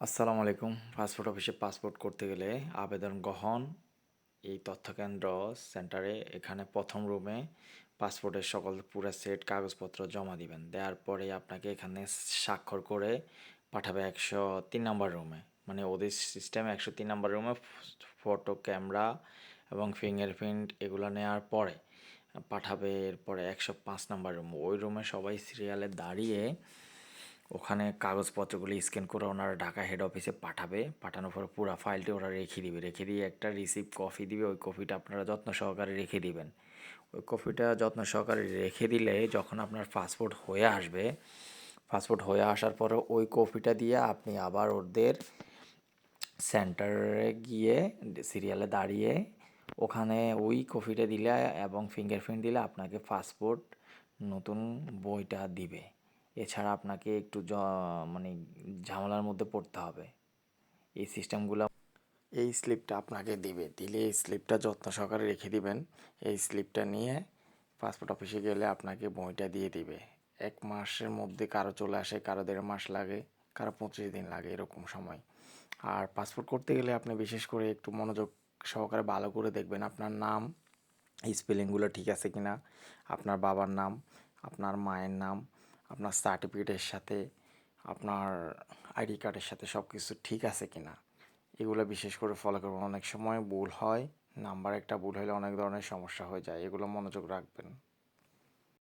আসসালামু আলাইকুম। পাসপোর্ট অফিসে পাসপোর্ট করতে গেলে আবেদন গ্রহণ এই তথ্যকেন্দ্র সেন্টারে এখানে প্রথম রুমে পাসপোর্টের সকল পুরা সেট কাগজপত্র জমা দিবেন। দেওয়ার পরে আপনাকে এখানে স্বাক্ষর করে পাঠাবে 103 নম্বর রুমে। মানে ওদের সিস্টেমে 103 নম্বর রুমে ফটো, ক্যামেরা এবং ফিঙ্গারপ্রিন্ট এগুলো নেওয়ার পরে পাঠাবে। এরপরে 105 নম্বর রুম, ওই রুমে সবাই সিরিয়ালে দাঁড়িয়ে ওখানে কাগজপত্রগুলি স্ক্যান করে ওনারা ঢাকা হেড অফিসে পাঠাবে। পাঠানোর পর পুরো ফাইলটি ওরা রেখে দিয়ে একটা রিসিপ্ট কপি দিবে। ওই কপিটা আপনারা যত্ন সহকারে রেখে দিবেন। ওই কপিটা যত্ন সহকারে রেখে দিলে যখন আপনার পাসপোর্ট হয়ে আসবে, পাসপোর্ট হয়ে আসার পরে ওই কপিটা দিয়ে আপনি আবার ওদের সেন্টারে গিয়ে সিরিয়ালে দাঁড়িয়ে ওখানে ওই কপিটা দিলে এবং ফিঙ্গারপ্রিন্ট দিলে আপনাকে পাসপোর্ট নতুন বইটা দিবে। এছাড়া আপনাকে একটু মানে ঝামেলার মধ্যে পড়তে হবে। এই সিস্টেমগুলো, এই স্লিপটা আপনাকে দিবে, দিলে এই স্লিপটা যত্ন সহকারে রেখে দিবেন। এই স্লিপটা নিয়ে পাসপোর্ট অফিসে গেলে আপনাকে বইটা দিয়ে দিবে। 1 মাসের মধ্যে কারো চলে আসে, কারো 1.5 মাস লাগে, কারো 25 দিন লাগে, এরকম সময়। আর পাসপোর্ট করতে গেলে আপনি বিশেষ করে একটু মনোযোগ সহকারে ভালো করে দেখবেন আপনার নাম, স্পেলিংগুলো ঠিক আছে কি না, আপনার বাবার নাম, আপনার মায়ের নাম, আপনার সার্টিফিকেটের সাথে, আপনার আইডি কার্ডের সাথে সব কিছু ঠিক আছে কি না, এগুলো বিশেষ করে ফলো করবেন। অনেক সময় ভুল হয়, নাম্বার একটা ভুল হলে অনেক ধরনের সমস্যা হয়ে যায়, এগুলো মনোযোগ রাখবেন।